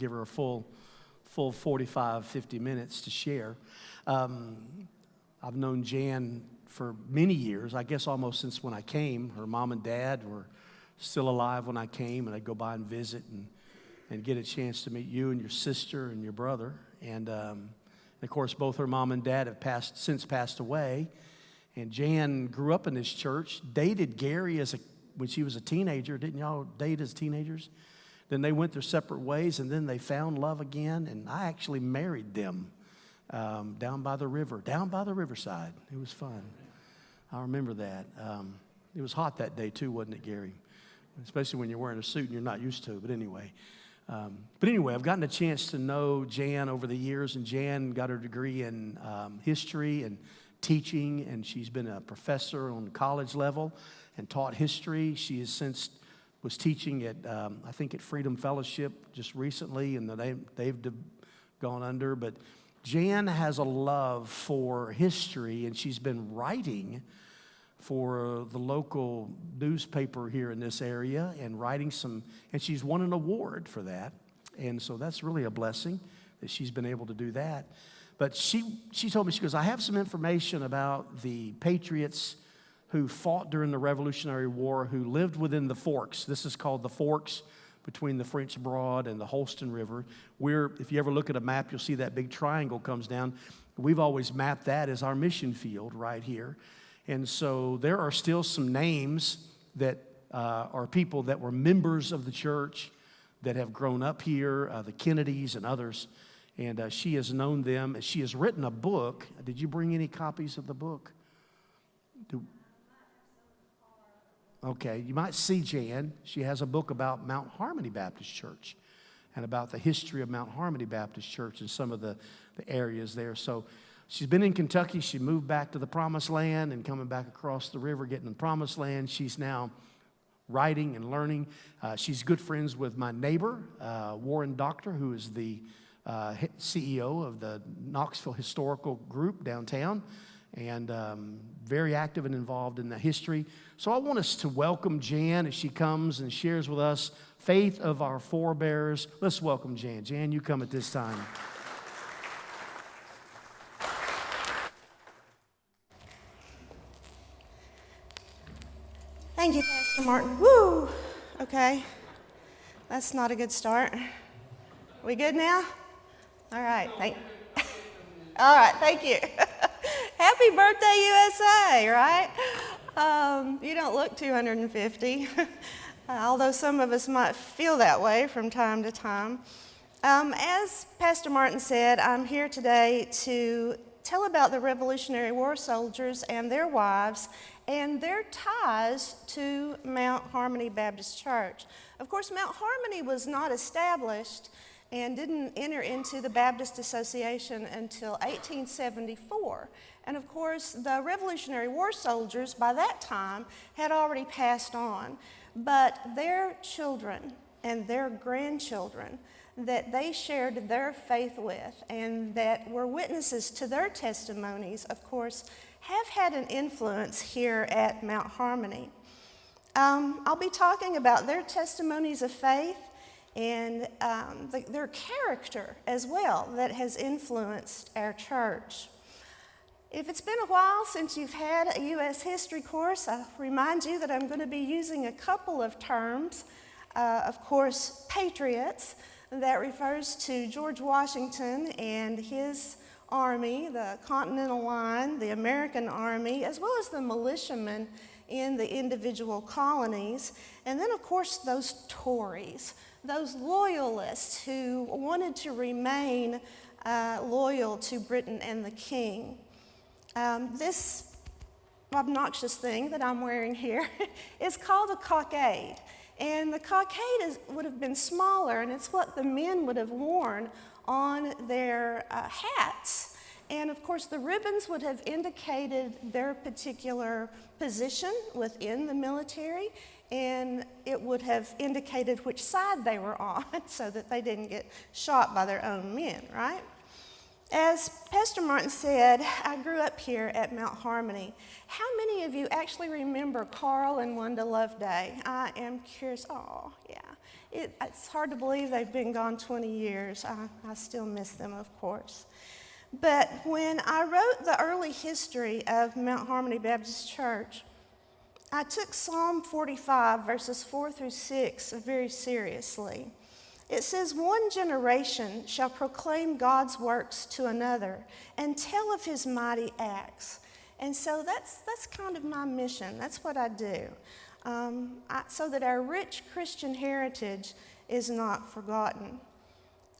give her a full 45, 50 minutes to share. I've known Jan for many years, I guess almost since when I came. Her mom and dad were still alive when I came, and I'd go by and visit and get a chance to meet you and your sister and your brother. And of course, both her mom and dad have since passed away. And Jan grew up in this church, dated Gary when she was a teenager. Didn't y'all date as teenagers? Then they went their separate ways, and then they found love again, and I actually married them down by the riverside. It was fun. I remember that. It was hot that day too, wasn't it, Gary? Especially when you're wearing a suit and you're not used to it. But anyway, I've gotten a chance to know Jan over the years, and Jan got her degree in history and teaching, and she's been a professor on the college level and taught history. She has since was teaching at, I think at Freedom Fellowship just recently, and they've gone under. But Jan has a love for history, and she's been writing for the local newspaper here in this area and and she's won an award for that. And so that's really a blessing that she's been able to do that. But she told me, she goes, I have some information about the patriots who fought during the Revolutionary War, who lived within the Forks. This is called the Forks, between the French Broad and the Holston River. If you ever look at a map, you'll see that big triangle comes down. We've always mapped that as our mission field right here. And so there are still some names that are people that were members of the church that have grown up here, the Kennedys and others. And she has known them. She has written a book. Did you bring any copies of the book? Okay, you might see Jan. She has a book about Mount Harmony Baptist Church and about the history of Mount Harmony Baptist Church and some of the areas there. So she's been in Kentucky. She moved back to the Promised Land and coming back across the river, getting in the Promised Land. She's now writing and learning. She's good friends with my neighbor, Warren Doctor, who is the CEO of the Knoxville Historical Group downtown, and very active and involved in the history. So I want us to welcome Jan as she comes and shares with us faith of our forebears. Let's welcome Jan. Jan, you come at this time. Thank you, Pastor Martin. Woo! Okay, that's not a good start. We good now? All right, all right, thank you. Happy birthday, USA, right? You don't look 250, although some of us might feel that way from time to time. As Pastor Martin said, I'm here today to tell about the Revolutionary War soldiers and their wives and their ties to Mount Harmony Baptist Church. Of course, Mount Harmony was not established and didn't enter into the Baptist Association until 1874. And of course, the Revolutionary War soldiers by that time had already passed on. But their children and their grandchildren that they shared their faith with and that were witnesses to their testimonies, of course, have had an influence here at Mount Harmony. I'll be talking about their testimonies of faith and their character as well that has influenced our church. If it's been a while since you've had a U.S. history course, I'll remind you that I'm going to be using a couple of terms. Of course, patriots, that refers to George Washington and his army, the Continental Line, the American Army, as well as the militiamen in the individual colonies. And then, of course, those Tories, those loyalists who wanted to remain loyal to Britain and the king. This obnoxious thing that I'm wearing here is called a cockade. And the cockade would have been smaller, and it's what the men would have worn on their hats. And of course, the ribbons would have indicated their particular position within the military, and it would have indicated which side they were on so that they didn't get shot by their own men, right? As Pastor Martin said, I grew up here at Mount Harmony. How many of you actually remember Carl and Wanda Loveday? I am curious. Oh, yeah. It's hard to believe they've been gone 20 years. I still miss them, of course. But when I wrote the early history of Mount Harmony Baptist Church, I took Psalm 45, verses 4 through 6, very seriously. It says, "One generation shall proclaim God's works to another and tell of his mighty acts." And so that's kind of my mission. That's what I do, so that our rich Christian heritage is not forgotten.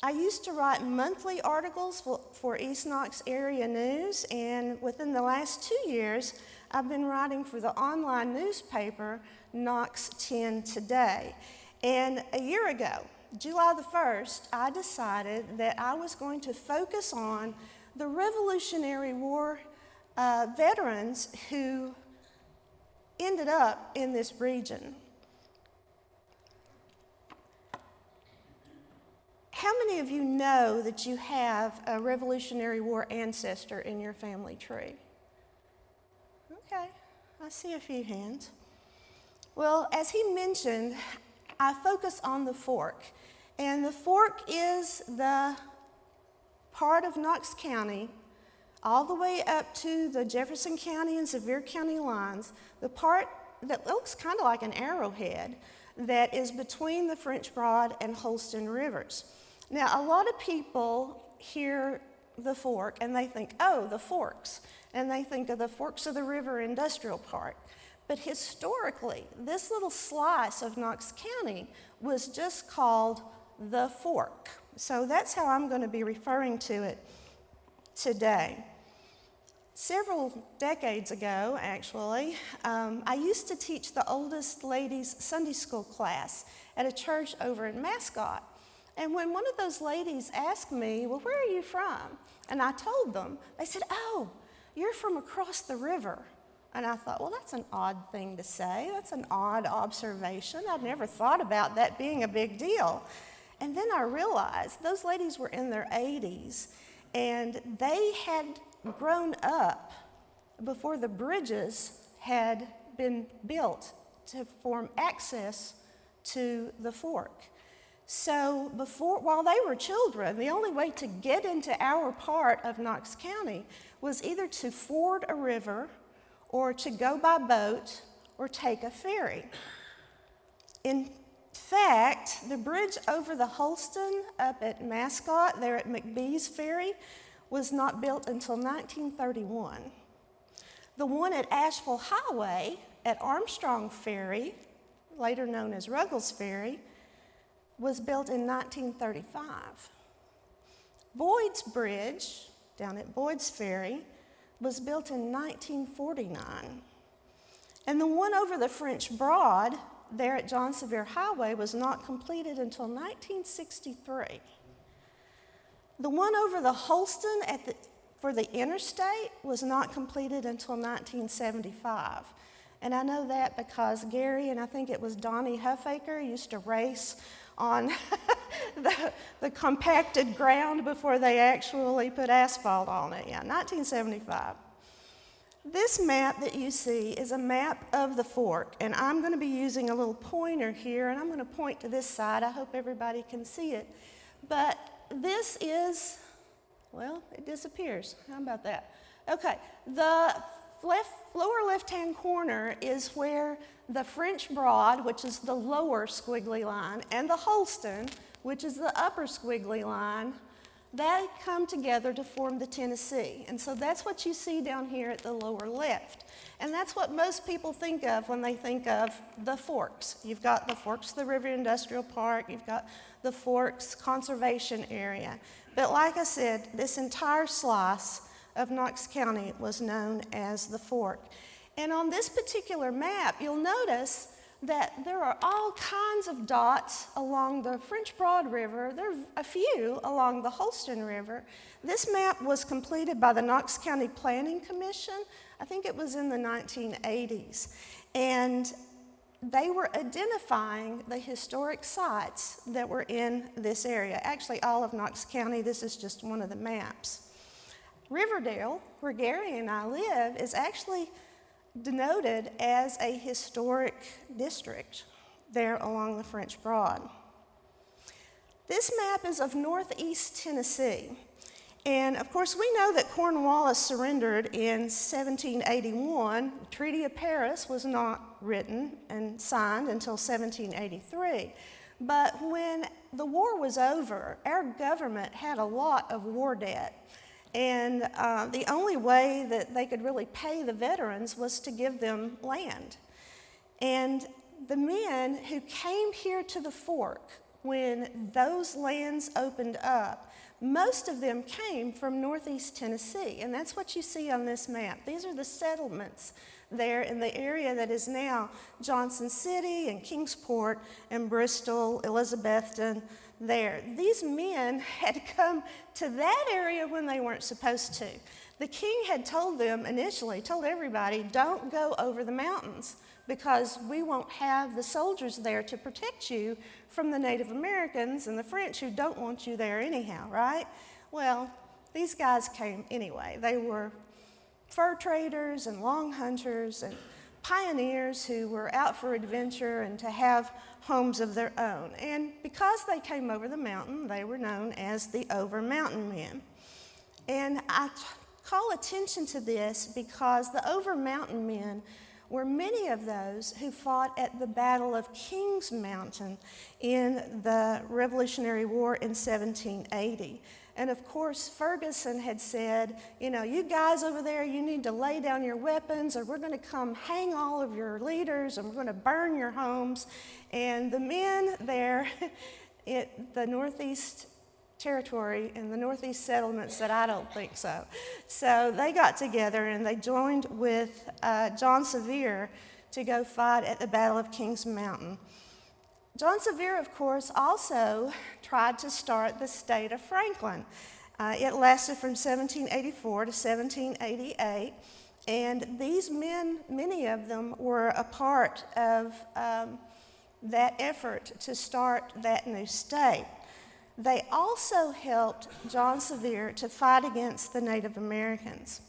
I used to write monthly articles for East Knox Area News, and within the last 2 years, I've been writing for the online newspaper, Knox 10 Today. And a year ago, July the 1st, I decided that I was going to focus on the Revolutionary War veterans who ended up in this region. How many of you know that you have a Revolutionary War ancestor in your family tree? Okay, I see a few hands. Well, as he mentioned, I focus on the Fork. And the Fork is the part of Knox County all the way up to the Jefferson County and Sevier County lines, the part that looks kind of like an arrowhead that is between the French Broad and Holston rivers. Now, a lot of people hear the Fork and they think, oh, the Forks, and they think of the Forks of the River Industrial Park. But historically, this little slice of Knox County was just called the Fork. So that's how I'm going to be referring to it today. Several decades ago, actually, I used to teach the oldest ladies' Sunday school class at a church over in Mascot. And when one of those ladies asked me, well, where are you from? And I told them, they said, oh, you're from across the river. And I thought, well, that's an odd thing to say. That's an odd observation. I'd never thought about that being a big deal. And then I realized those ladies were in their 80s, and they had grown up before the bridges had been built to form access to the Fork. So while they were children, the only way to get into our part of Knox County was either to ford a river or to go by boat or take a ferry. In fact, the bridge over the Holston up at Mascot, there at McBee's Ferry, was not built until 1931. The one at Asheville Highway at Armstrong Ferry, later known as Ruggles Ferry, was built in 1935. Boyd's Bridge, down at Boyd's Ferry, was built in 1949. And the one over the French Broad, there at John Sevier Highway, was not completed until 1963. The one over the Holston for the interstate was not completed until 1975. And I know that because Gary and I think it was Donnie Huffaker used to race on the compacted ground before they actually put asphalt on it. Yeah, 1975. This map that you see is a map of the Fork, and I'm going to be using a little pointer here, and I'm going to point to this side. I hope everybody can see it. But this is, well, it disappears. How about that? Okay, the lower left-hand corner is where the French Broad, which is the lower squiggly line, and the Holston, which is the upper squiggly line, they come together to form the Tennessee. And so that's what you see down here at the lower left. And that's what most people think of when they think of the Forks. You've got the Forks of the River Industrial Park, you've got the Forks Conservation Area. But like I said, this entire slice of Knox County was known as the Fork. And on this particular map, you'll notice that there are all kinds of dots along the French Broad River. There are a few along the Holston River. This map was completed by the Knox County Planning Commission. I think it was in the 1980s. And they were identifying the historic sites that were in this area. Actually, all of Knox County, this is just one of the maps. Riverdale, where Gary and I live, is actually denoted as a historic district there along the French Broad. This map is of northeast Tennessee. And of course, we know that Cornwallis surrendered in 1781. The Treaty of Paris was not written and signed until 1783. But when the war was over, our government had a lot of war debt. And the only way that they could really pay the veterans was to give them land. And the men who came here to the Fork when those lands opened up, most of them came from northeast Tennessee, and that's what you see on this map. These are the settlements there in the area that is now Johnson City and Kingsport and Bristol, Elizabethton there. These men had come to that area when they weren't supposed to. The king had told them initially, told everybody, don't go over the mountains because we won't have the soldiers there to protect you from the Native Americans and the French who don't want you there anyhow, right? Well, these guys came anyway. They were fur traders and long hunters and pioneers who were out for adventure and to have homes of their own. And because they came over the mountain, they were known as the Over Mountain Men. And I call attention to this because the Over Mountain Men were many of those who fought at the Battle of Kings Mountain in the Revolutionary War in 1780. And of course, Ferguson had said, you guys over there, you need to lay down your weapons or we're going to come hang all of your leaders and we're going to burn your homes. And the men there at the Northeast Territory and the Northeast settlements said, I don't think so. So they got together and they joined with John Sevier to go fight at the Battle of Kings Mountain. John Sevier, of course, also tried to start the state of Franklin. It lasted from 1784 to 1788, and these men, many of them, were a part of that effort to start that new state. They also helped John Sevier to fight against the Native Americans.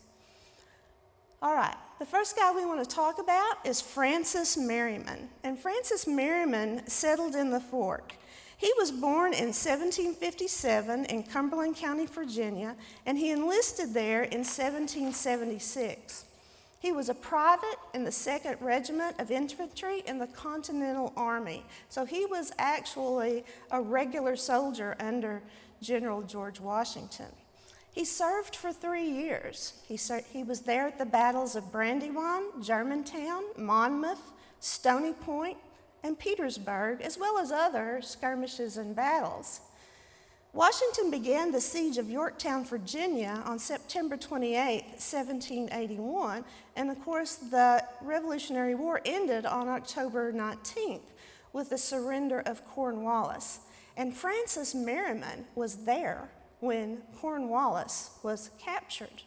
All right, the first guy we want to talk about is Francis Merriman. And Francis Merriman settled in the Fork. He was born in 1757 in Cumberland County, Virginia, and he enlisted there in 1776. He was a private in the 2nd Regiment of Infantry in the Continental Army. So he was actually a regular soldier under General George Washington. He served for 3 years. He was there at the battles of Brandywine, Germantown, Monmouth, Stony Point, and Petersburg, as well as other skirmishes and battles. Washington began the siege of Yorktown, Virginia on September 28, 1781, and of course the Revolutionary War ended on October 19th with the surrender of Cornwallis. And Francis Merriman was there when Cornwallis was captured.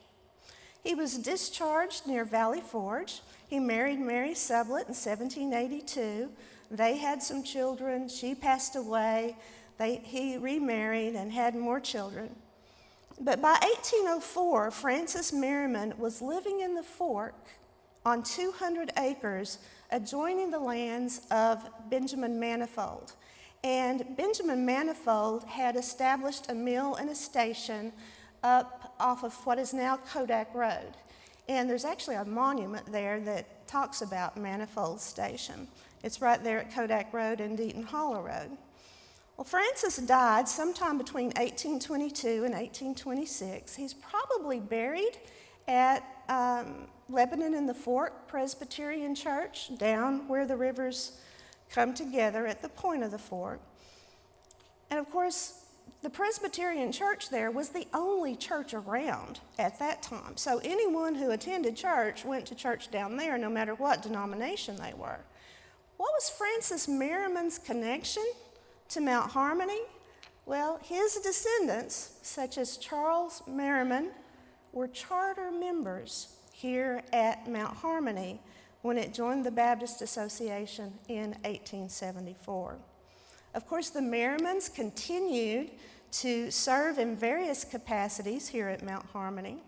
He was discharged near Valley Forge. He married Mary Sublett in 1782. They had some children. She passed away. He remarried and had more children. But by 1804, Francis Merriman was living in the Fork on 200 acres adjoining the lands of Benjamin Manifold. And Benjamin Manifold had established a mill and a station up off of what is now Kodak Road. And there's actually a monument there that talks about Manifold Station. It's right there at Kodak Road and Deaton Hollow Road. Well, Francis died sometime between 1822 and 1826. He's probably buried at Lebanon in the Fork Presbyterian Church, down where the rivers come together at the point of the fork. And of course, the Presbyterian Church there was the only church around at that time. So anyone who attended church went to church down there, no matter what denomination they were. What was Francis Merriman's connection to Mount Harmony? Well, his descendants, such as Charles Merriman, were charter members here at Mount Harmony when it joined the Baptist Association in 1874. Of course, the Merrimans continued to serve in various capacities here at Mount Harmony.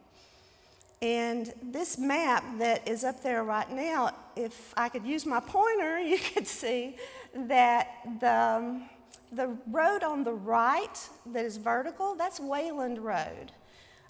And this map that is up there right now, if I could use my pointer, you could see that the road on the right that is vertical, that's Wayland Road.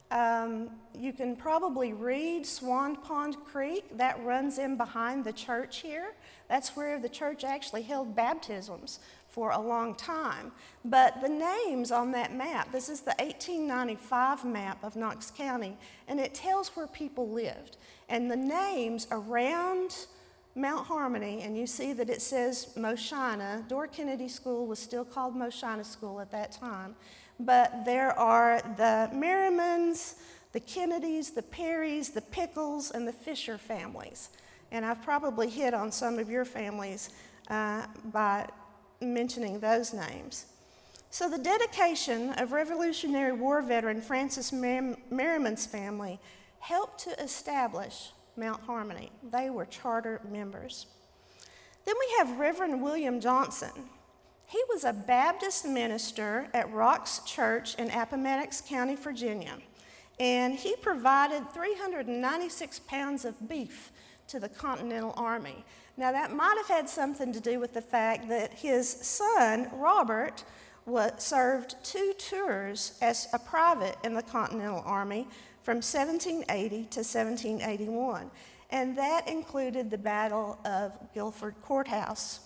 You can probably read Swan Pond Creek. That runs in behind the church here. That's where the church actually held baptisms for a long time. But the names on that map, this is the 1895 map of Knox County, and it tells where people lived. And the names around Mount Harmony, and you see that it says Moshina. Door Kennedy School was still called Moshina School at that time. But there are the Merrimans, the Kennedys, the Perrys, the Pickles, and the Fisher families. And I've probably hit on some of your families by mentioning those names. So the dedication of Revolutionary War veteran Francis Merriman's family helped to establish Mount Harmony. They were charter members. Then we have Reverend William Johnson. He was a Baptist minister at Rock's Church in Appomattox County, Virginia, and he provided 396 pounds of beef to the Continental Army. Now, that might have had something to do with the fact that his son, Robert, served 2 tours as a private in the Continental Army from 1780 to 1781, and that included the Battle of Guilford Courthouse.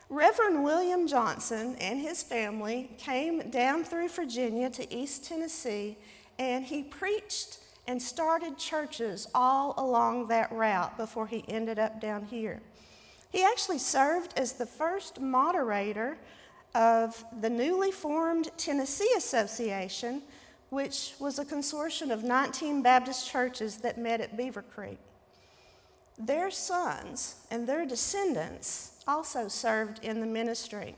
Reverend William Johnson and his family came down through Virginia to East Tennessee, and he preached and started churches all along that route before he ended up down here. He actually served as the first moderator of the newly formed Tennessee Association, which was a consortium of 19 Baptist churches that met at Beaver Creek. Their sons and their descendants also served in the ministry.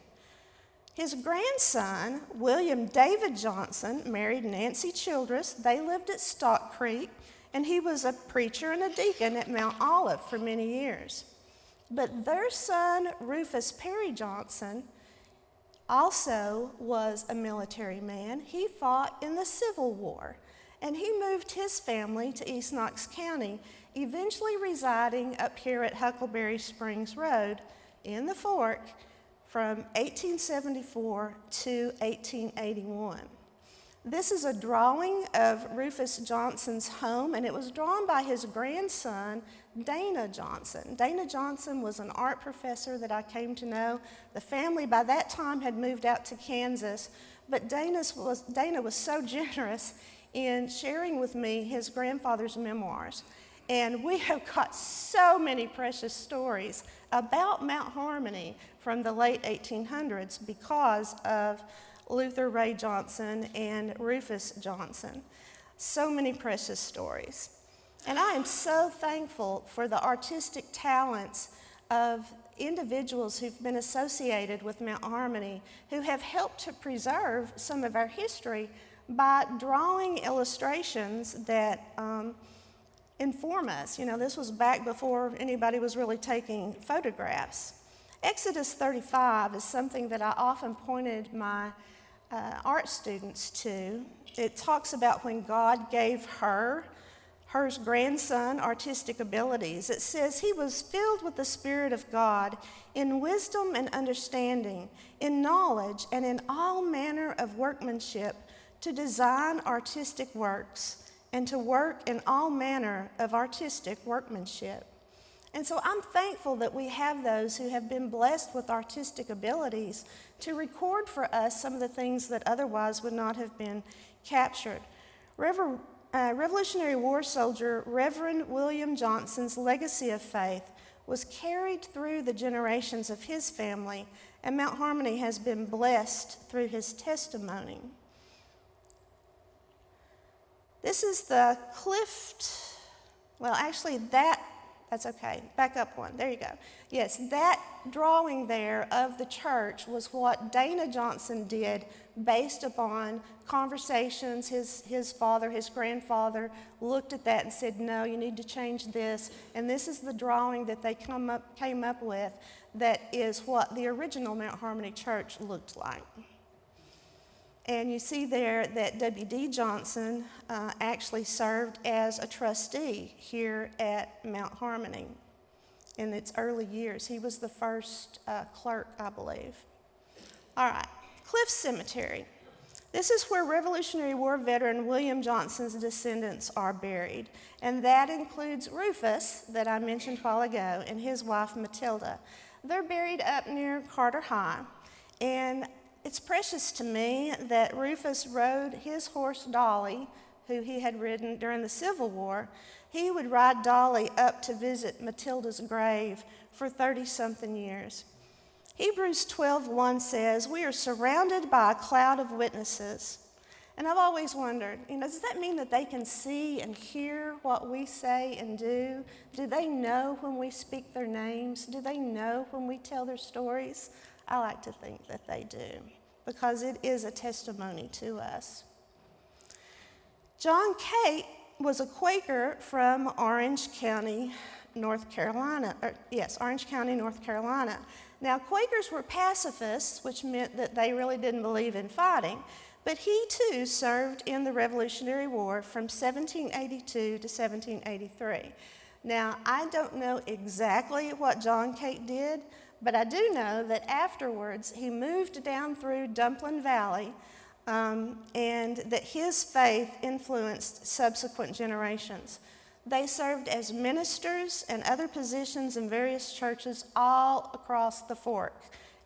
His grandson, William David Johnson, married Nancy Childress. They lived at Stock Creek, and he was a preacher and a deacon at Mount Olive for many years. But their son, Rufus Perry Johnson, also was a military man. He fought in the Civil War, and he moved his family to East Knox County, eventually residing up here at Huckleberry Springs Road in the Fork from 1874 to 1881. This is a drawing of Rufus Johnson's home, and it was drawn by his grandson, Dana Johnson. Dana Johnson was an art professor that I came to know. The family by that time had moved out to Kansas, but Dana was so generous in sharing with me his grandfather's memoirs. And we have got so many precious stories about Mount Harmony from the late 1800s because of Luther Ray Johnson and Rufus Johnson. So many precious stories. And I am so thankful for the artistic talents of individuals who've been associated with Mount Harmony, who have helped to preserve some of our history by drawing illustrations that inform us. You know, this was back before anybody was really taking photographs. Exodus 35 is something that I often pointed my art students to. It talks about when God gave her grandson artistic abilities. It says he was filled with the Spirit of God in wisdom and understanding, in knowledge, and in all manner of workmanship to design artistic works and to work in all manner of artistic workmanship. And so I'm thankful that we have those who have been blessed with artistic abilities to record for us some of the things that otherwise would not have been captured. Revolutionary War soldier Reverend William Johnson's legacy of faith was carried through the generations of his family, and Mount Harmony has been blessed through his testimony. This is the Clift, well, actually that's okay, back up one, there you go. Yes, that drawing there of the church was what Dana Johnson did based upon conversations. His father, his grandfather looked at that and said, no, you need to change this. And this is the drawing that they came up with that is what the original Mount Harmony Church looked like. And you see there that W.D. Johnson actually served as a trustee here at Mount Harmony in its early years. He was the first clerk, I believe. All right, Cliff Cemetery. This is where Revolutionary War veteran William Johnson's descendants are buried, and that includes Rufus, that I mentioned a while ago, and his wife Matilda. They're buried up near Carter High, and it's precious to me that Rufus rode his horse Dolly, who he had ridden during the Civil War. He would ride Dolly up to visit Matilda's grave for 30-something years. Hebrews 12:1 says, "We are surrounded by a cloud of witnesses." And I've always wondered, does that mean that they can see and hear what we say and do? Do they know when we speak their names? Do they know when we tell their stories? I like to think that they do, because it is a testimony to us. John Cate was a Quaker from Orange County, North Carolina. Orange County, North Carolina. Now, Quakers were pacifists, which meant that they really didn't believe in fighting, but he too served in the Revolutionary War from 1782 to 1783. Now, I don't know exactly what John Cate did, but I do know that afterwards he moved down through Dumplin Valley, and that his faith influenced subsequent generations. They served as ministers and other positions in various churches all across the fork.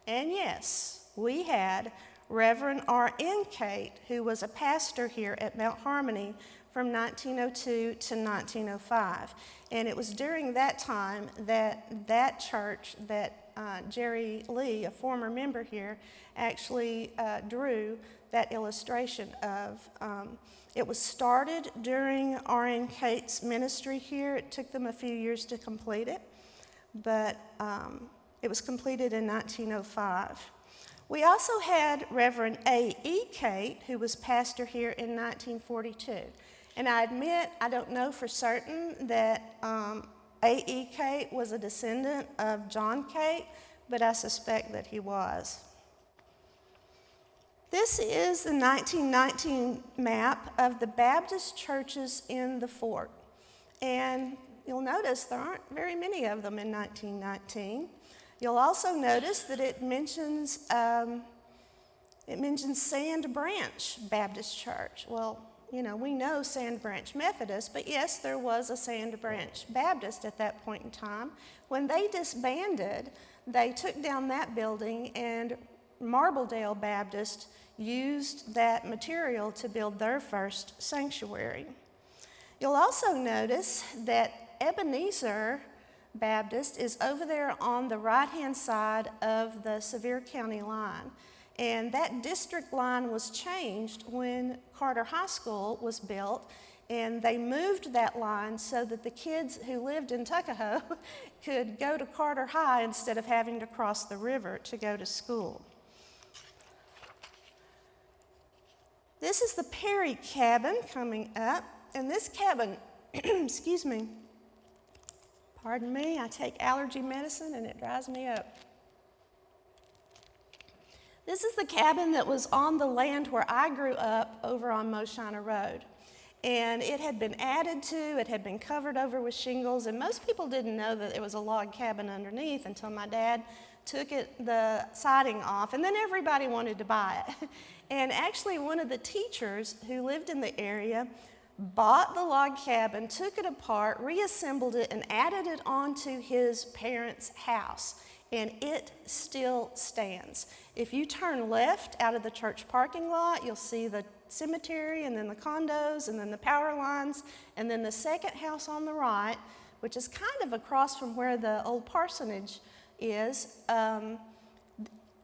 And yes, we had Reverend R.N. Cate, who was a pastor here at Mount Harmony from 1902 to 1905. And it was during that time that church that Jerry Lee, a former member here, actually drew that illustration of. It was started during R.N. Cate's ministry here. It took them a few years to complete it, but it was completed in 1905. We also had Reverend A.E. Cate, who was pastor here in 1942. And I admit, I don't know for certain that A.E. Cate was a descendant of John Cate, but I suspect that he was. This is the 1919 map of the Baptist churches in the fort. And you'll notice there aren't very many of them in 1919. You'll also notice that it mentions Sand Branch Baptist Church. Well, we know Sand Branch Methodist, but yes, there was a Sand Branch Baptist at that point in time. When they disbanded, they took down that building, and Marbledale Baptist used that material to build their first sanctuary. You'll also notice that Ebenezer Baptist is over there on the right-hand side of the Sevier County line. And that district line was changed when Carter High School was built, and they moved that line so that the kids who lived in Tuckahoe could go to Carter High instead of having to cross the river to go to school. This is the Perry cabin coming up, and this cabin, excuse me, pardon me, I take allergy medicine and it dries me up. This is the cabin that was on the land where I grew up over on Moshina Road. And it had been added to, it had been covered over with shingles, and most people didn't know that it was a log cabin underneath until my dad took the siding off, and then everybody wanted to buy it. And actually one of the teachers who lived in the area bought the log cabin, took it apart, reassembled it, and added it onto his parents' house. And it still stands. If you turn left out of the church parking lot, you'll see the cemetery, and then the condos, and then the power lines, and then the second house on the right, which is kind of across from where the old parsonage is.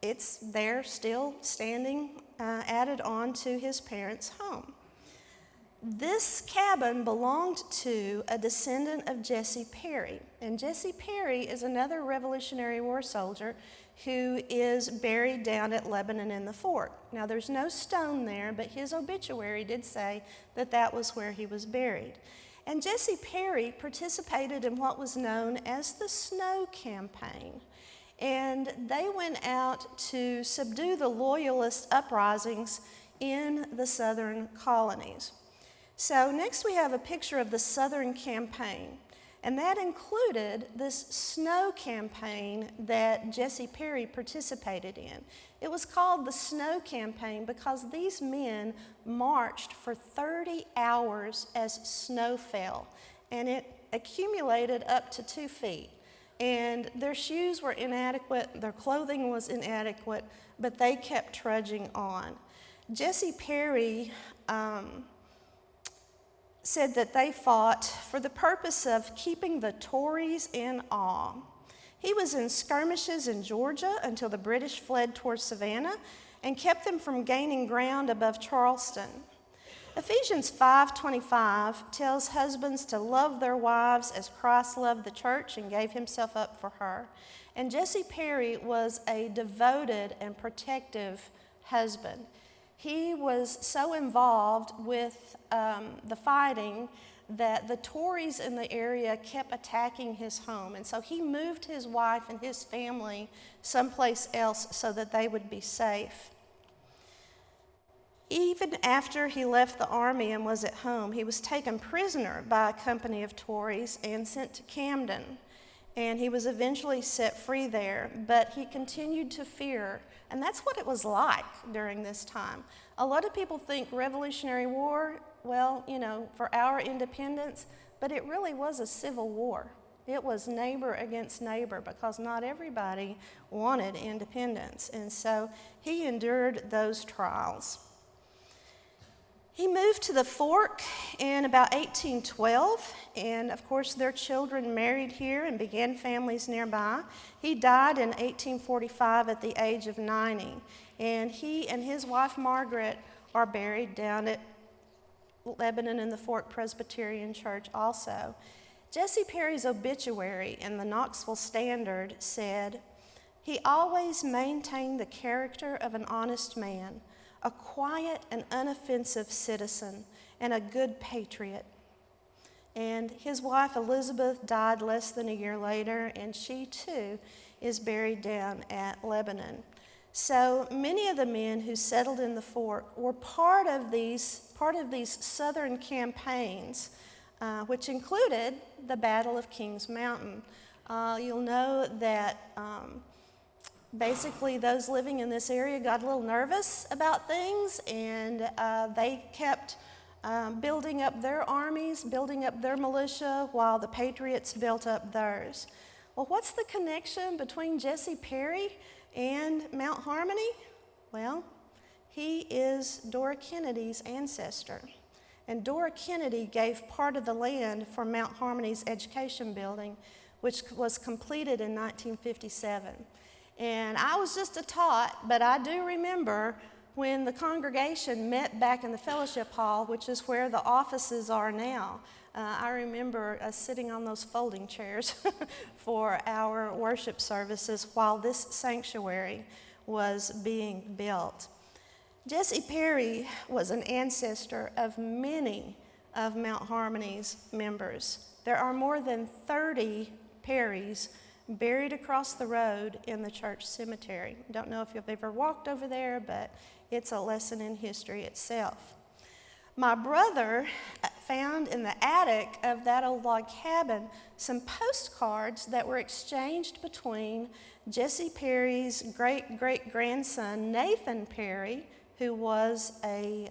It's there still standing, added on to his parents' home. This cabin belonged to a descendant of Jesse Perry, and Jesse Perry is another Revolutionary War soldier who is buried down at Lebanon in the fort. Now, there's no stone there, but his obituary did say that that was where he was buried. And Jesse Perry participated in what was known as the Snow Campaign. And they went out to subdue the Loyalist uprisings in the southern colonies. So next we have a picture of the Southern Campaign, and that included this snow campaign that Jesse Perry participated in. It was called the Snow Campaign because these men marched for 30 hours as snow fell, and it accumulated up to 2 feet. And their shoes were inadequate, their clothing was inadequate, but they kept trudging on. Jesse Perry said that they fought for the purpose of keeping the Tories in awe. He was in skirmishes in Georgia until the British fled towards Savannah and kept them from gaining ground above Charleston. Ephesians 5:25 tells husbands to love their wives as Christ loved the church and gave himself up for her. And Jesse Perry was a devoted and protective husband. He was so involved with the fighting that the Tories in the area kept attacking his home. And so he moved his wife and his family someplace else so that they would be safe. Even after he left the army and was at home, he was taken prisoner by a company of Tories and sent to Camden. And he was eventually set free there, but he continued to fear. And that's what it was like during this time. A lot of people think Revolutionary War, well, for our independence, but it really was a civil war. It was neighbor against neighbor because not everybody wanted independence. And so he endured those trials. He moved to the Fork in about 1812, and of course their children married here and began families nearby. He died in 1845 at the age of 90, and he and his wife Margaret are buried down at Lebanon in the Fork Presbyterian Church also. Jesse Perry's obituary in the Knoxville Standard said, "He always maintained the character of an honest man, a quiet and unoffensive citizen, and a good patriot." And his wife Elizabeth died less than a year later, and she too is buried down at Lebanon. So many of the men who settled in the Fork were part of these southern campaigns, which included the Battle of Kings Mountain. You'll know that basically those living in this area got a little nervous about things, and they kept building up their armies, building up their militia, while the Patriots built up theirs. Well, what's the connection between Jesse Perry and Mount Harmony? Well, he is Dora Kennedy's ancestor. And Dora Kennedy gave part of the land for Mount Harmony's education building, which was completed in 1957. And I was just a tot, but I do remember when the congregation met back in the fellowship hall, which is where the offices are now. I remember us sitting on those folding chairs for our worship services while this sanctuary was being built. Jesse Perry was an ancestor of many of Mount Harmony's members. There are more than 30 Perrys buried across the road in the church cemetery. Don't know if you've ever walked over there, but it's a lesson in history itself. My brother found in the attic of that old log cabin some postcards that were exchanged between Jesse Perry's great-great-grandson, Nathan Perry, who was a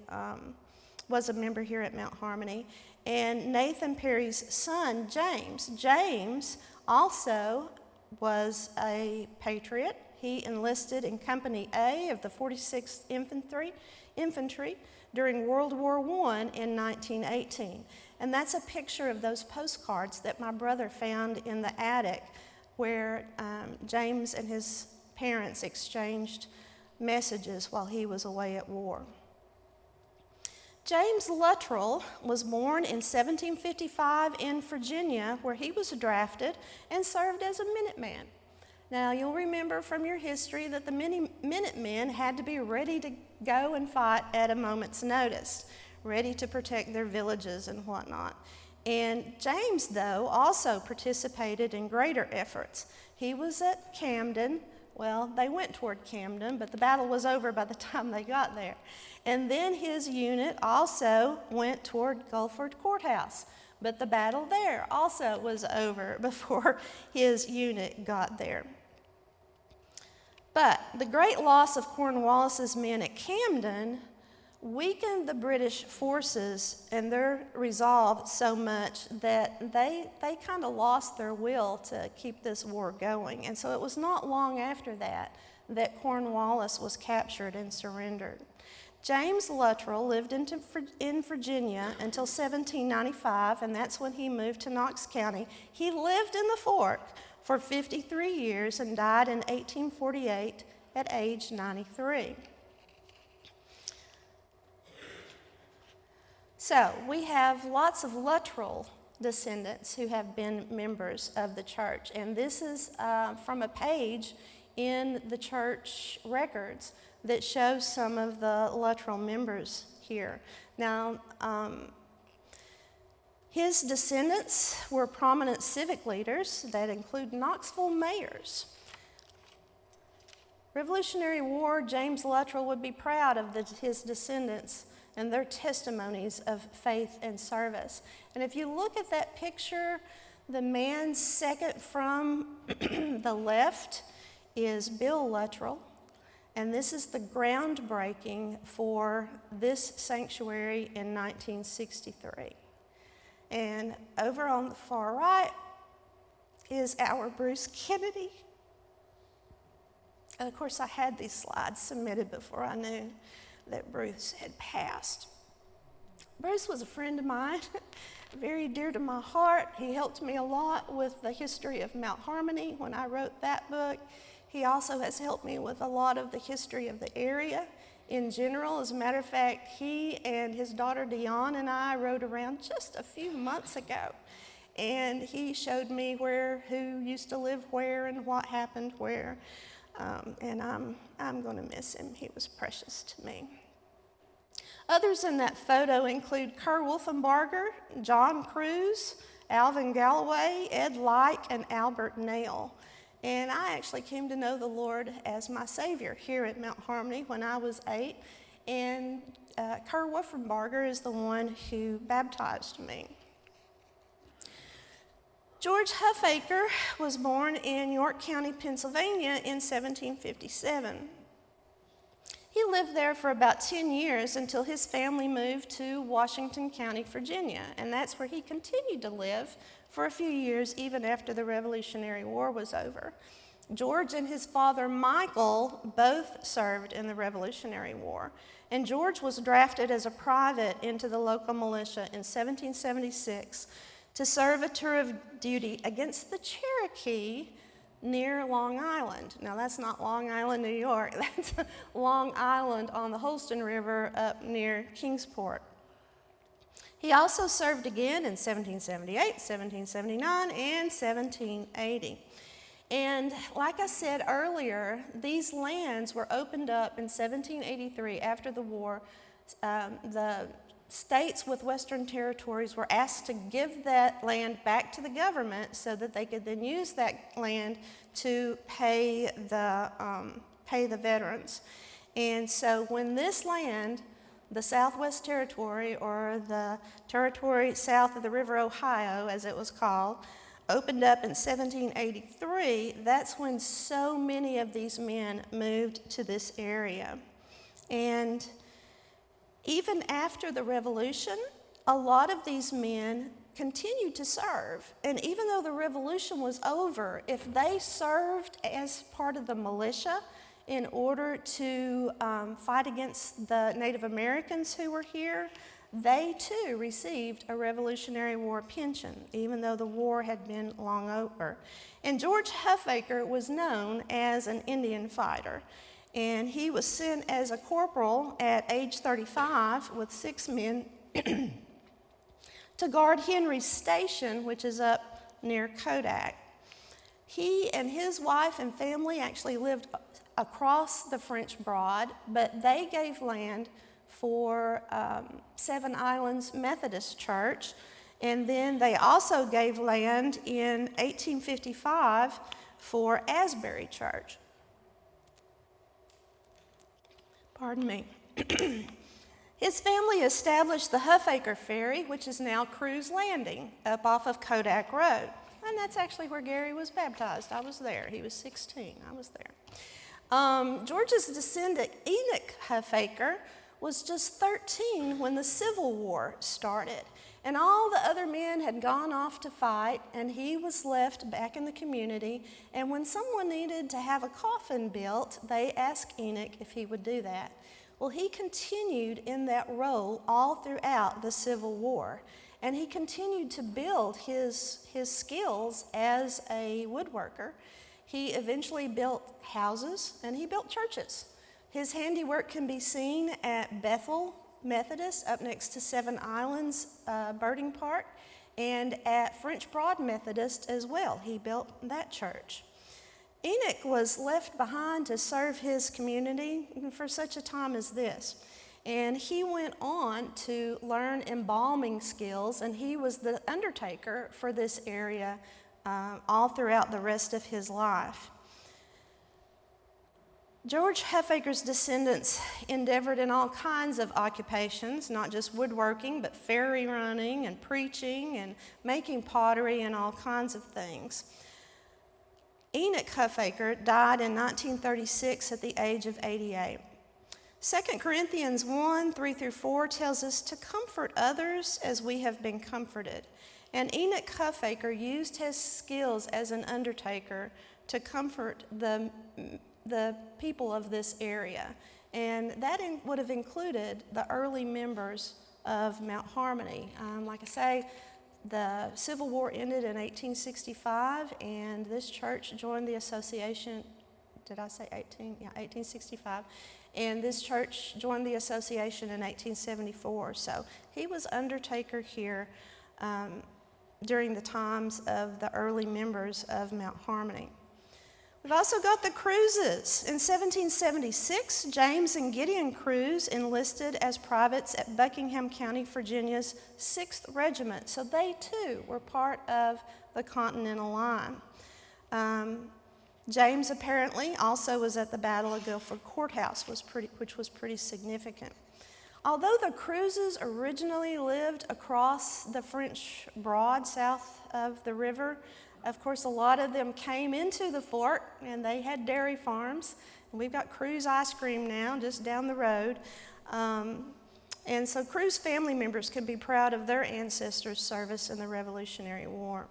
member here at Mount Harmony, and Nathan Perry's son, James. James also was a patriot. He enlisted in Company A of the 46th Infantry during World War I in 1918. And that's a picture of those postcards that my brother found in the attic where James and his parents exchanged messages while he was away at war. James Luttrell was born in 1755 in Virginia, where he was drafted and served as a Minuteman. Now, you'll remember from your history that the Minutemen had to be ready to go and fight at a moment's notice, ready to protect their villages and whatnot. And James, though, also participated in greater efforts. He was at Camden Well, they went toward Camden, but the battle was over by the time they got there. And then his unit also went toward Gulford Courthouse, but the battle there also was over before his unit got there. But the great loss of Cornwallis's men at Camden weakened the British forces and their resolve so much that they kind of lost their will to keep this war going. And so it was not long after that that Cornwallis was captured and surrendered. James Luttrell lived in Virginia until 1795, and that's when he moved to Knox County. He lived in the fort for 53 years and died in 1848 at age 93. So we have lots of Luttrell descendants who have been members of the church, and this is from a page in the church records that shows some of the Luttrell members here. Now, his descendants were prominent civic leaders that include Knoxville mayors. Revolutionary War, James Luttrell would be proud of his descendants and their testimonies of faith and service. And if you look at that picture, the man second from the left is Bill Luttrell, and this is the groundbreaking for this sanctuary in 1963. And over on the far right is our Bruce Kennedy. And of course, I had these slides submitted before I knew that Bruce had passed. Bruce was a friend of mine, very dear to my heart. He helped me a lot with the history of Mount Harmony when I wrote that book. He also has helped me with a lot of the history of the area in general. As a matter of fact, he and his daughter Dion and I rode around just a few months ago, and he showed me who used to live where and what happened where. And I'm going to miss him. He was precious to me. Others in that photo include Kerr Wolfenbarger, John Cruz, Alvin Galloway, Ed Like, and Albert Nail. And I actually came to know the Lord as my Savior here at Mount Harmony when I was 8. And Kerr Wolfenbarger is the one who baptized me. George Huffaker was born in York County, Pennsylvania in 1757. He lived there for about 10 years until his family moved to Washington County, Virginia, and that's where he continued to live for a few years even after the Revolutionary War was over. George and his father Michael both served in the Revolutionary War, and George was drafted as a private into the local militia in 1776 to serve a tour of duty against the Cherokee near Long Island. Now, that's not Long Island, New York. That's Long Island on the Holston River up near Kingsport. He also served again in 1778, 1779, and 1780. And like I said earlier, these lands were opened up in 1783 after the war. The states with Western territories were asked to give that land back to the government so that they could then use that land to pay the veterans. And so when this land, the Southwest Territory, or the territory south of the River Ohio, as it was called, opened up in 1783, that's when so many of these men moved to this area. And even after the Revolution, a lot of these men continued to serve. And even though the Revolution was over, if they served as part of the militia in order to fight against the Native Americans who were here, they too received a Revolutionary War pension, even though the war had been long over. And George Huffaker was known as an Indian fighter. And he was sent as a corporal at age 35 with 6 men to guard Henry's Station, which is up near Kodak. He and his wife and family actually lived across the French Broad, but they gave land for Seven Islands Methodist Church, and then they also gave land in 1855 for Asbury Church. Pardon me. His family established the Huffaker Ferry, which is now Cruise Landing, up off of Kodak Road. And that's actually where Gary was baptized. I was there. He was 16. I was there. George's descendant, Enoch Huffaker, was just 13 when the Civil War started. And all the other men had gone off to fight, and he was left back in the community. And when someone needed to have a coffin built, they asked Enoch if he would do that. Well, he continued in that role all throughout the Civil War. And he continued to build his skills as a woodworker. He eventually built houses, and he built churches. His handiwork can be seen at Bethel Methodist, up next to Seven Islands Birding Park, and at French Broad Methodist as well. He built that church. Enoch was left behind to serve his community for such a time as this. And he went on to learn embalming skills, and he was the undertaker for this area all throughout the rest of his life. George Huffaker's descendants endeavored in all kinds of occupations, not just woodworking, but ferry running and preaching and making pottery and all kinds of things. Enoch Huffaker died in 1936 at the age of 88. 2 Corinthians 1:3-4 tells us to comfort others as we have been comforted. And Enoch Huffaker used his skills as an undertaker to comfort the people of this area. And that would have included the early members of Mount Harmony. Like I say, the Civil War ended in 1865, and this church joined the association. Did I say 18? Yeah, 1865. And this church joined the association in 1874. So he was undertaker here during the times of the early members of Mount Harmony. We've also got the Cruises. In 1776, James and Gideon Cruise enlisted as privates at Buckingham County, Virginia's 6th Regiment. So they too were part of the Continental Line. James apparently also was at the Battle of Guilford Courthouse, which was pretty significant. Although the Cruises originally lived across the French Broad south of the river, of course, a lot of them came into the fort, and they had dairy farms. We've got Cruise ice cream now just down the road. And so Cruise family members can be proud of their ancestors' service in the Revolutionary War.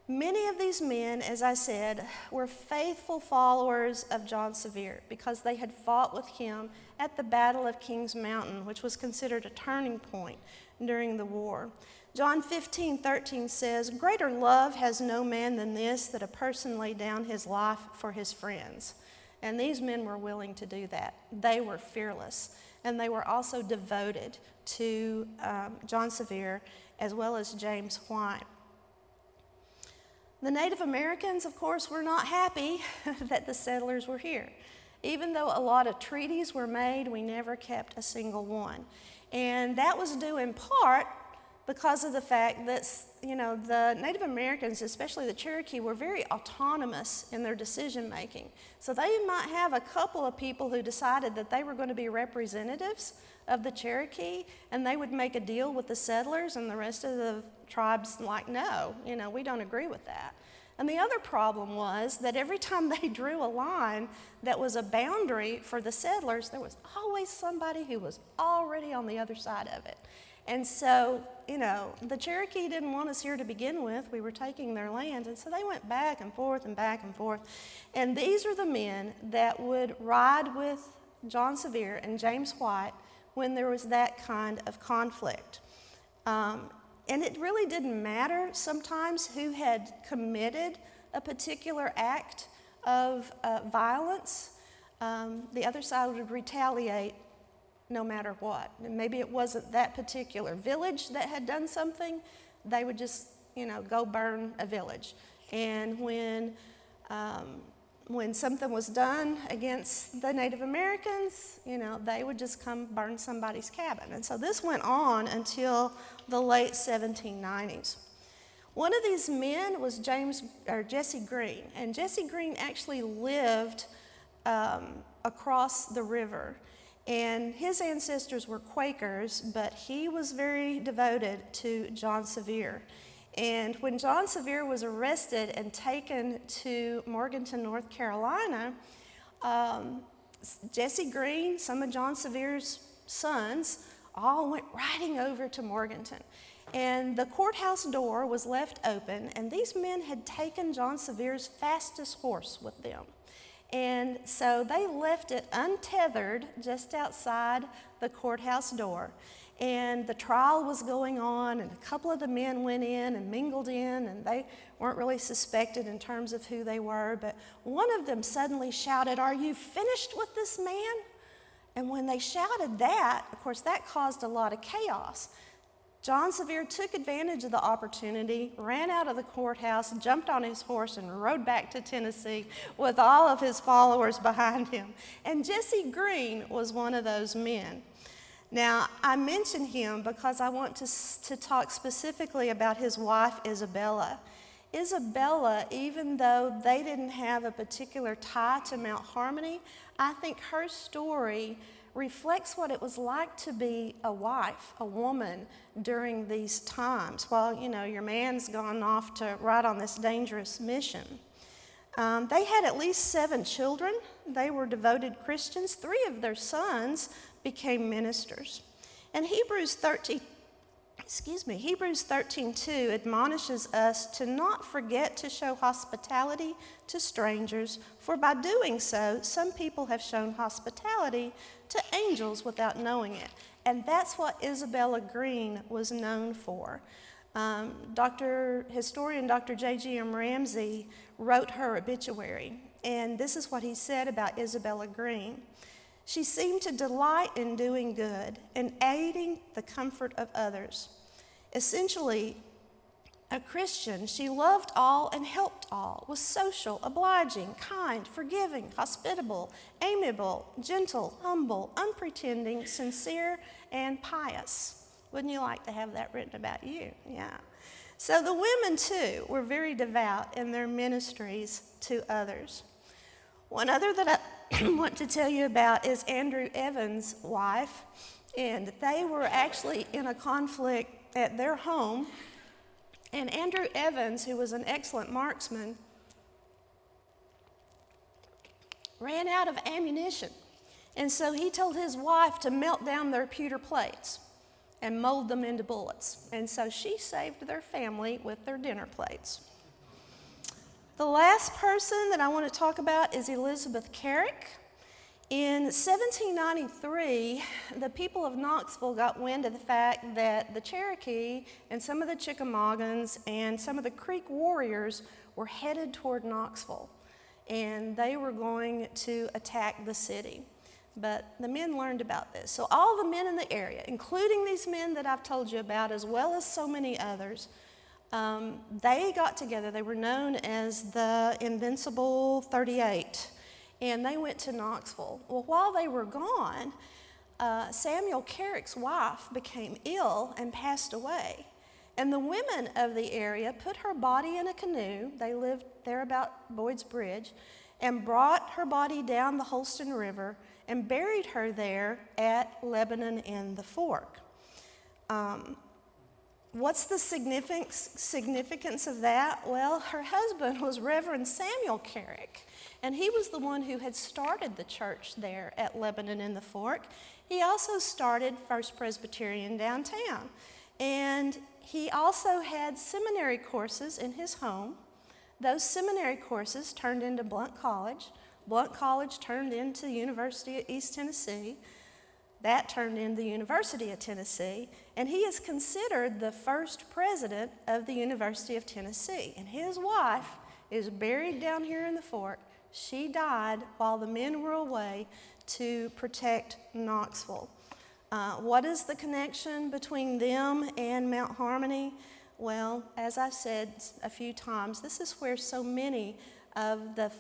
Many of these men, as I said, were faithful followers of John Sevier because they had fought with him at the Battle of Kings Mountain, which was considered a turning point during the war. John 15:13 says, "Greater love has no man than this, that a person lay down his life for his friends." And these men were willing to do that. They were fearless, and they were also devoted to John Sevier as well as James White. The Native Americans, of course, were not happy that the settlers were here. Even though a lot of treaties were made, we never kept a single one. And that was due in part because of the fact that, the Native Americans, especially the Cherokee, were very autonomous in their decision making. So they might have a couple of people who decided that they were going to be representatives of the Cherokee, and they would make a deal with the settlers, and the rest of the tribes like, no, we don't agree with that. And the other problem was that every time they drew a line that was a boundary for the settlers, there was always somebody who was already on the other side of it. And so, the Cherokee didn't want us here to begin with. We were taking their land. And so they went back and forth and back and forth. And these are the men that would ride with John Sevier and James White when there was that kind of conflict. And it really didn't matter sometimes who had committed a particular act of violence. The other side would retaliate no matter what. And maybe it wasn't that particular village that had done something, they would just, go burn a village. And when something was done against the Native Americans, they would just come burn somebody's cabin. And so this went on until the late 1790s. One of these men was Jesse Green, and Jesse Green actually lived across the river. And his ancestors were Quakers, but he was very devoted to John Sevier. And when John Sevier was arrested and taken to Morganton, North Carolina, Jesse Green, some of John Sevier's sons, all went riding over to Morganton. And the courthouse door was left open, and these men had taken John Sevier's fastest horse with them. And so they left it untethered just outside the courthouse door. And the trial was going on, and a couple of the men went in and mingled in, and they weren't really suspected in terms of who they were. But one of them suddenly shouted, "Are you finished with this man?" And when they shouted that, of course, that caused a lot of chaos. John Sevier took advantage of the opportunity, ran out of the courthouse, jumped on his horse, and rode back to Tennessee with all of his followers behind him. And Jesse Green was one of those men. Now, I mention him because I want to talk specifically about his wife, Isabella. Isabella, even though they didn't have a particular tie to Mount Harmony, I think her story reflects what it was like to be a wife, a woman during these times while, your man's gone off to ride on this dangerous mission. They had at least 7 children. They were devoted Christians. 3 of their sons became ministers. And Hebrews 13:2 admonishes us to not forget to show hospitality to strangers, for by doing so, some people have shown hospitality to angels without knowing it. And that's what Isabella Green was known for. Historian Dr. J.G.M. Ramsey wrote her obituary, and this is what he said about Isabella Green. She seemed to delight in doing good and aiding the comfort of others. Essentially, a Christian, she loved all and helped all, was social, obliging, kind, forgiving, hospitable, amiable, gentle, humble, unpretending, sincere, and pious. Wouldn't you like to have that written about you? Yeah. So the women, too, were very devout in their ministries to others. One other that I want to tell you about is Andrew Evans' wife, and they were actually in a conflict at their home. And Andrew Evans, who was an excellent marksman, ran out of ammunition. And so he told his wife to melt down their pewter plates and mold them into bullets. And so she saved their family with their dinner plates. The last person that I want to talk about is Elizabeth Carrick. In 1793, the people of Knoxville got wind of the fact that the Cherokee and some of the Chickamaugas and some of the Creek warriors were headed toward Knoxville, and they were going to attack the city. But the men learned about this. So all the men in the area, including these men that I've told you about, as well as so many others, they got together. They were known as the Invincible 38. And they went to Knoxville. Well, while they were gone, Samuel Carrick's wife became ill and passed away. And the women of the area put her body in a canoe. They lived there about Boyd's Bridge, and brought her body down the Holston River and buried her there at Lebanon in the Fork. What's the significance of that? Well, her husband was Reverend Samuel Carrick, and he was the one who had started the church there at Lebanon in the Fork. He also started First Presbyterian downtown, and he also had seminary courses in his home. Those seminary courses turned into Blount College. Blount College turned into the University of East Tennessee. That turned into the University of Tennessee, and he is considered the first president of the University of Tennessee. And his wife is buried down here in the Fork. She died while the men were away to protect Knoxville. What is the connection between them and Mount Harmony? Well, as I've said a few times, this is where so many of the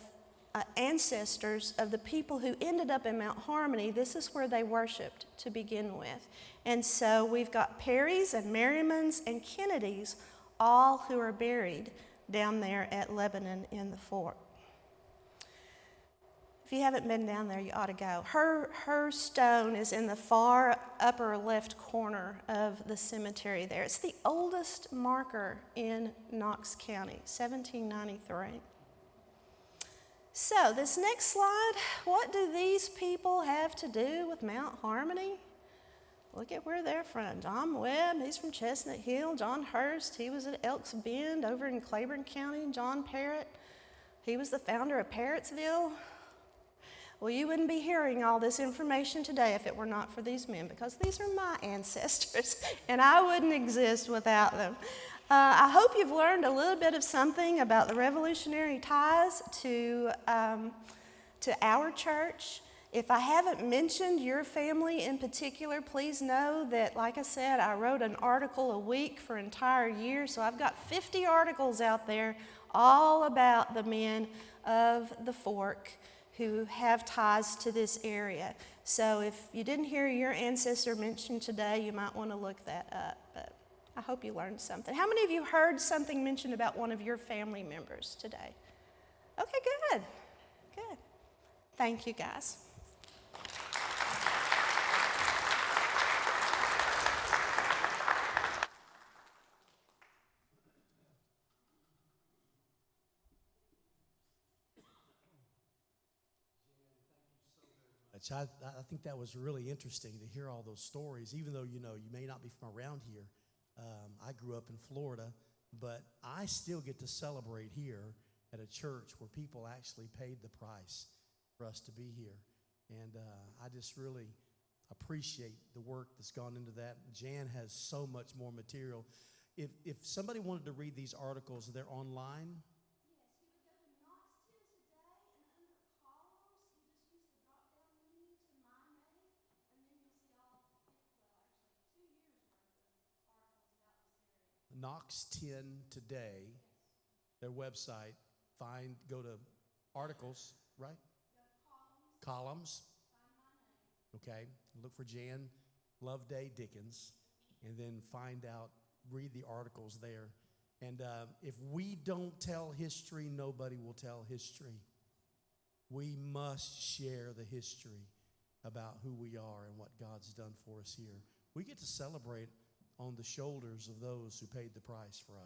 ancestors of the people who ended up in Mount Harmony, this is where they worshiped to begin with. And so we've got Perrys and Merrimans and Kennedys, all who are buried down there at Lebanon in the Fork. If you haven't been down there, you ought to go. Her stone is in the far upper left corner of the cemetery there. It's the oldest marker in Knox County, 1793. So this next slide, what do these people have to do with Mount Harmony? Look at where they're from. John Webb, he's from Chestnut Hill. John Hurst, he was at Elks Bend over in Claiborne County. John Parrott, he was the founder of Parrottsville. Well, you wouldn't be hearing all this information today if it were not for these men, because these are my ancestors, and I wouldn't exist without them. I hope you've learned a little bit of something about the revolutionary ties to our church. If I haven't mentioned your family in particular, please know that, like I said, I wrote an article a week for an entire year, so I've got 50 articles out there all about the men of the Fork who have ties to this area. So if you didn't hear your ancestor mentioned today, you might want to look that up. But I hope you learned something. How many of you heard something mentioned about one of your family members today? Okay, good. Good. Thank you, guys. I think that was really interesting to hear all those stories, even though, you may not be from around here. I grew up in Florida, but I still get to celebrate here at a church where people actually paid the price for us to be here. And I just really appreciate the work that's gone into that. Jan has so much more material. If somebody wanted to read these articles, they're online. Knox 10 Today, their website, go to articles, right? Columns. Okay, look for Jan Loveday Dickens, and then read the articles there. And if we don't tell history, nobody will tell history. We must share the history about who we are and what God's done for us here. We get to celebrate on the shoulders of those who paid the price for us.